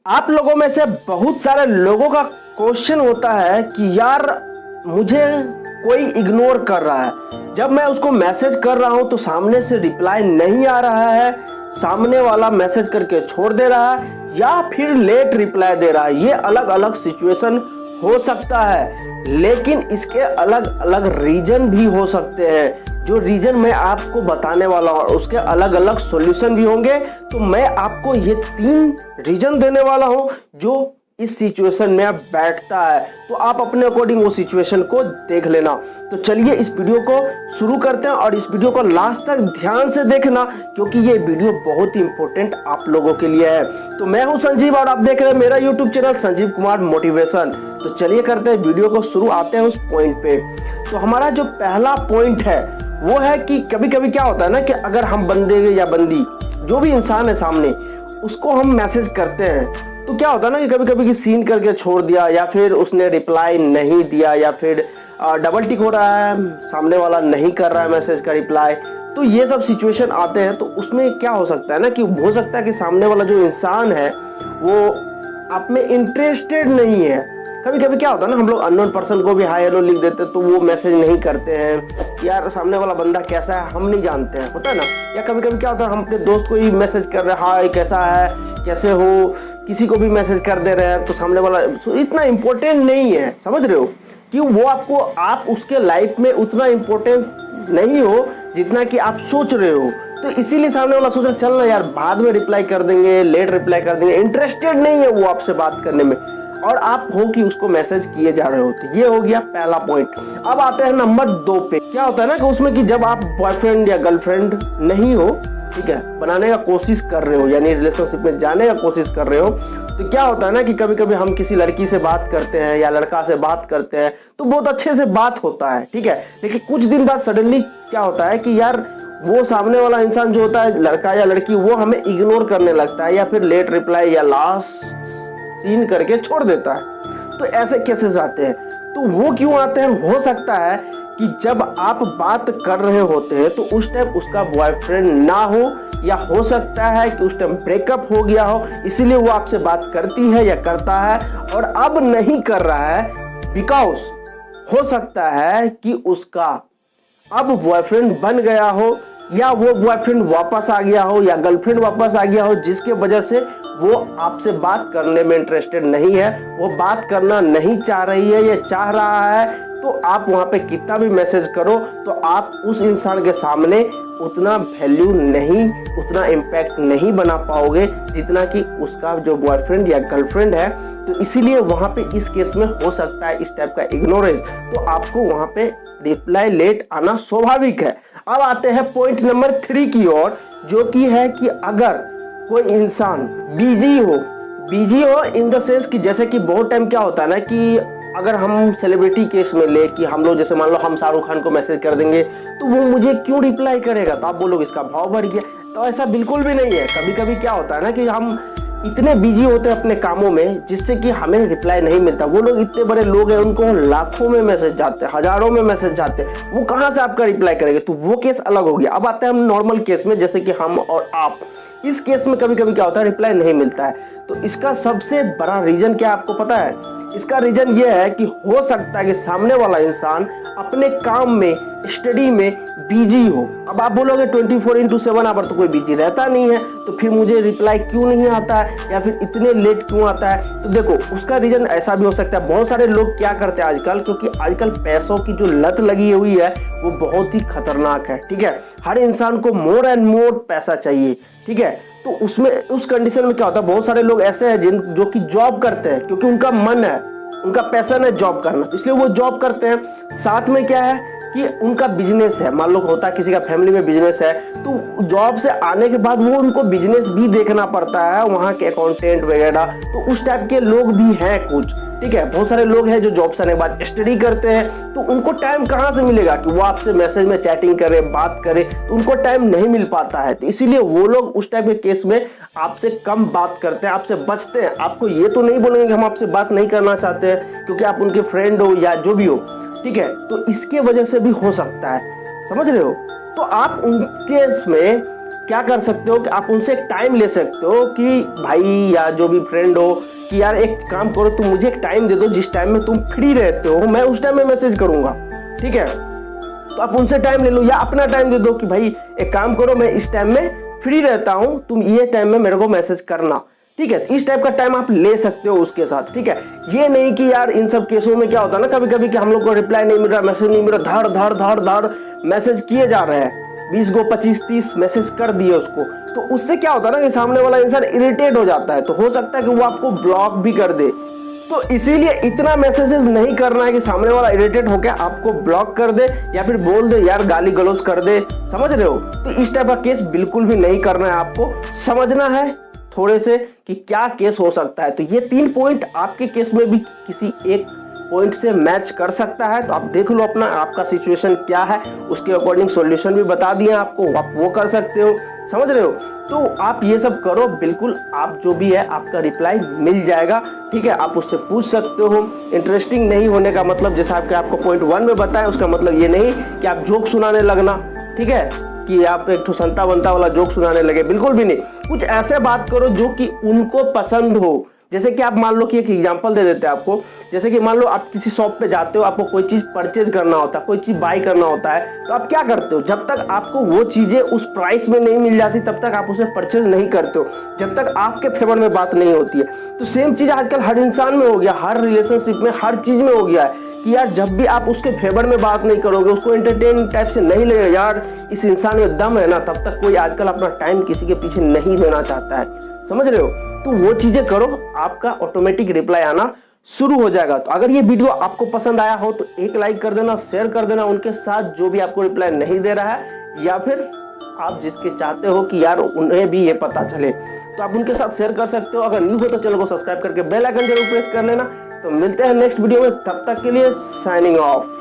आप लोगों में से बहुत सारे लोगों का क्वेश्चन होता है कि यार मुझे कोई इग्नोर कर रहा है। जब मैं उसको मैसेज कर रहा हूं तो सामने से रिप्लाई नहीं आ रहा है, सामने वाला मैसेज करके छोड़ दे रहा है या फिर लेट रिप्लाई दे रहा है। ये अलग अलग सिचुएशन हो सकता है, लेकिन इसके अलग अलग रीजन भी हो सकते हैं। जो रीजन मैं आपको बताने वाला हूँ उसके अलग अलग सॉल्यूशन भी होंगे। तो मैं आपको ये 3 रीजन देने वाला हूँ जो इस सिचुएशन में बैठता है, तो आप अपने अकॉर्डिंग वो सिचुएशन को देख लेना। तो चलिए इस वीडियो को शुरू करते हैं और इस वीडियो को लास्ट तक ध्यान से देखना, क्योंकि ये वीडियो बहुत ही इंपॉर्टेंट आप लोगों के लिए है। तो मैं हूं संजीव और आप देख रहे हैं मेरा YouTube channel Sanjeev Kumar motivation. तो चलिए करते हैं वीडियो को शुरू, आते हैं उस पॉइंट पे। तो हमारा जो पहला पॉइंट है वो है कि कभी कभी क्या होता है ना कि अगर हम बंदे या बंदी जो भी इंसान है सामने उसको हम मैसेज करते हैं तो क्या होता है ना कि कभी कभी की सीन करके छोड़ दिया या फिर उसने रिप्लाई नहीं दिया या फिर डबल टिक हो रहा है, सामने वाला नहीं कर रहा है मैसेज का रिप्लाई। तो ये सब सिचुएशन आते हैं। तो उसमें क्या हो सकता है ना कि हो सकता है कि सामने वाला जो इंसान है वो आप में इंटरेस्टेड नहीं है। कभी कभी क्या होता है ना, हम लोग अननोन पर्सन को भी हाय हेलो लिख देते हैं तो वो मैसेज नहीं करते हैं। यार सामने वाला बंदा कैसा है हम नहीं जानते हैं, होता है ना। या कभी कभी क्या होता है हम अपने दोस्त को ही मैसेज कर रहे हैं, हाय कैसा है, कैसे हो, किसी को भी मैसेज कर दे रहे हैं तो सामने वाला इतना इम्पोर्टेंट नहीं है, समझ रहे हो कि वो आपको आप उसके लाइफ में उतना इम्पोर्टेंट नहीं हो जितना कि आप सोच रहे हो। तो इसीलिए सामने वाला सोच रहा चल ना यार बाद में रिप्लाई कर देंगे, लेट रिप्लाई कर देंगे, इंटरेस्टेड नहीं है वो आपसे बात करने में और आप हो कि उसको मैसेज किए जा रहे हो। तो ये हो गया पहला पॉइंट। अब आते हैं नंबर 2 पे। क्या होता है ना कि उसमें कि जब आप बॉयफ्रेंड या गर्लफ्रेंड नहीं हो, ठीक है, बनाने का कोशिश कर रहे हो यानी रिलेशनशिप में जाने का कोशिश कर रहे हो, तो क्या होता है ना कि कभी कभी हम किसी लड़की से बात करते हैं या लड़का से बात करते हैं तो बहुत अच्छे से बात होता है, ठीक है, लेकिन कुछ दिन बाद सडनली क्या होता है कि यार वो सामने वाला इंसान जो होता है लड़का या लड़की वो हमें इग्नोर करने लगता है या फिर लेट रिप्लाई या लास्ट सीन करके छोड़ देता है। तो ऐसे केसेस आते हैं। तो वो क्यों आते हैं? हो सकता है कि जब आप बात कर रहे होते हैं तो उस टाइम उसका बॉयफ्रेंड ना हो या हो सकता है कि उस टाइम ब्रेकअप हो गया हो, इसीलिए वो आपसे बात करती है या करता है और अब नहीं कर रहा है बिकॉज हो सकता है कि उसका अब बॉयफ्रेंड बन गया हो या वो बॉयफ्रेंड वापस आ गया हो या गर्लफ्रेंड वापस आ गया हो, जिसके वजह से वो आपसे बात करने में इंटरेस्टेड नहीं है, वो बात करना नहीं चाह रही है या चाह रहा है। तो आप वहाँ पे कितना भी मैसेज करो तो आप उस इंसान के सामने उतना वैल्यू नहीं, उतना इम्पैक्ट नहीं बना पाओगे जितना कि उसका जो बॉयफ्रेंड या गर्लफ्रेंड है। तो इसीलिए वहाँ पे इस केस में हो सकता है इस टाइप का इग्नोरेंस, तो आपको वहाँ पे रिप्लाई लेट आना स्वाभाविक है। अब आते हैं पॉइंट नंबर 3 की ओर, जो कि है कि अगर कोई इंसान बिजी हो इन द सेंस कि जैसे कि बहुत टाइम क्या होता है ना कि अगर हम सेलिब्रिटी केस में ले कि हम लोग जैसे मान लो हम शाहरुख खान को मैसेज कर देंगे तो वो मुझे क्यों रिप्लाई करेगा, तो आप बोलोगे इसका भाव बढ़ गया। तो ऐसा बिल्कुल भी नहीं है। कभी कभी क्या होता है ना कि हम इतने बिजी होते हैं अपने कामों में जिससे कि हमें रिप्लाई नहीं मिलता। वो लोग इतने बड़े लोग हैं, उनको लाखों में मैसेज जाते हैं, हजारों में मैसेज जाते हैं, वो कहाँ से आपका रिप्लाई करेंगे। तो वो केस अलग हो गया। अब आते हैं हम नॉर्मल केस में, जैसे कि हम और आप। इस केस में कभी कभी क्या होता है रिप्लाई नहीं मिलता है। तो इसका सबसे बड़ा रीजन क्या आपको पता है? इसका रीजन ये है कि हो सकता है कि सामने वाला इंसान अपने काम में, स्टडी में बिजी हो। अब आप बोलोगे 24/7 आवर तो कोई बिजी रहता नहीं है, तो फिर मुझे रिप्लाई क्यों नहीं आता है या फिर इतने लेट क्यों आता है? तो देखो उसका रीजन ऐसा भी हो सकता है। बहुत सारे लोग क्या करते हैं आजकल, क्योंकि आजकल पैसों की जो लत लगी हुई है वो बहुत ही खतरनाक है, ठीक है। हर इंसान को मोर एंड मोर पैसा चाहिए, ठीक है। तो उसमें उस कंडीशन में क्या होता है, बहुत सारे लोग ऐसे हैं जो कि जॉब करते हैं क्योंकि उनका मन है, उनका पैशन है जॉब करना, इसलिए वो जॉब करते हैं। साथ में क्या है कि उनका बिजनेस है, मान लो होता है किसी का फैमिली में बिजनेस है, तो जॉब से आने के बाद वो उनको बिजनेस भी देखना पड़ता है, वहाँ के अकाउंटेंट वगैरह। तो उस टाइप के लोग भी हैं कुछ, ठीक है। बहुत सारे लोग हैं जो जॉब से आने के बाद स्टडी करते हैं, तो उनको टाइम कहाँ से मिलेगा कि वो आपसे मैसेज में चैटिंग करे, बात करे, तो उनको टाइम नहीं मिल पाता है। तो इसीलिए वो लोग उस टाइप के केस में आपसे कम बात करते हैं, आपसे बचते हैं। आपको ये तो नहीं बोलेंगे कि हम आपसे बात नहीं करना चाहते हैं क्योंकि आप उनके फ्रेंड हो या जो भी हो, ठीक है। तो इसके वजह से भी हो सकता है, समझ रहे हो। तो आप उन केस में क्या कर सकते हो कि आप उनसे एक टाइम ले सकते हो कि भाई या जो भी फ्रेंड हो कि यार एक काम करो, तुम मुझे एक टाइम दे दो जिस टाइम में तुम फ्री रहते हो, मैं उस टाइम में मैसेज करूंगा। ठीक है, तो आप उनसे टाइम ले लो या अपना टाइम दे दो कि भाई एक काम करो, मैं इस टाइम में फ्री रहता हूं, तुम ये टाइम में मेरे को मैसेज करना। ठीक है, इस टाइप का टाइम आप ले सकते हो उसके साथ। ठीक है, ये नहीं कि यार इन सब केसों में क्या होता है ना कभी कभी कि हम लोग को रिप्लाई नहीं मिल रहा, मैसेज नहीं मिल रहा, धाड़ धाड़ धाड़ धाड़ मैसेज किए जा रहे हैं, 20 को 25-30 मैसेज कर दिए उसको, तो उससे क्या होता है ना कि सामने वाला इंसान इरिटेट हो जाता है, तो हो सकता है कि वो आपको ब्लॉक भी कर दे। तो इसीलिए इतना मैसेजेस नहीं करना है कि सामने वाला इरिटेट होकर आपको ब्लॉक कर दे या फिर बोल दे यार, गाली गलौज कर दे, समझ रहे हो। तो इस टाइप का केस बिल्कुल भी नहीं करना है, आपको समझना है थोड़े से कि क्या केस हो सकता है। तो ये 3 पॉइंट आपके केस में भी किसी एक पॉइंट से मैच कर सकता है, तो आप देख लो अपना आपका सिचुएशन क्या है, उसके अकॉर्डिंग सॉल्यूशन भी बता दिए आपको, आप वो कर सकते हो, समझ रहे हो। तो आप ये सब करो, बिल्कुल आप जो भी है आपका रिप्लाई मिल जाएगा। ठीक है, आप उससे पूछ सकते हो। इंटरेस्टिंग नहीं होने का मतलब जैसा आपको पॉइंट 1 में बताया, उसका मतलब ये नहीं कि आप जोक सुनाने लगना। ठीक है, कि आप एक संता बनता वाला जोक सुनाने लगे, बिल्कुल भी नहीं। कुछ ऐसे बात करो जो कि उनको पसंद हो। जैसे कि आप मान लो कि एक एग्जांपल दे देते हैं आपको, जैसे कि मान लो आप किसी शॉप पे जाते हो, आपको कोई चीज़ परचेज करना होता है, कोई चीज़ बाई करना होता है, तो आप क्या करते हो, जब तक आपको वो चीज़ें उस प्राइस में नहीं मिल जाती तब तक आप उसे परचेज नहीं करते हो, जब तक आपके फेवर में बात नहीं होती है। तो सेम चीज़ आजकल हर इंसान में हो गया, हर रिलेशनशिप में, हर चीज़ में हो गया है कि यार जब भी आप उसके फेवर में बात नहीं करोगे, उसको एंटरटेन टाइप से नहीं लगेगा यार इस इंसान में दम है ना, तब तक कोई आजकल अपना टाइम किसी के पीछे नहीं देना चाहता है, समझ रहे हो। तो वो चीजें करो, आपका ऑटोमेटिक रिप्लाई आना शुरू हो जाएगा। तो अगर ये वीडियो आपको पसंद आया हो तो एक लाइक कर देना, शेयर कर देना उनके साथ जो भी आपको रिप्लाई नहीं दे रहा है, या फिर आप जिसके चाहते हो कि यार उन्हें भी ये पता चले, तो आप उनके साथ शेयर कर सकते हो। अगर न्यू हो तो चैनल को सब्सक्राइब करके बेल आइकन जरूर प्रेस कर लेना। तो मिलते हैं नेक्स्ट वीडियो में, तब तक के लिए साइनिंग ऑफ।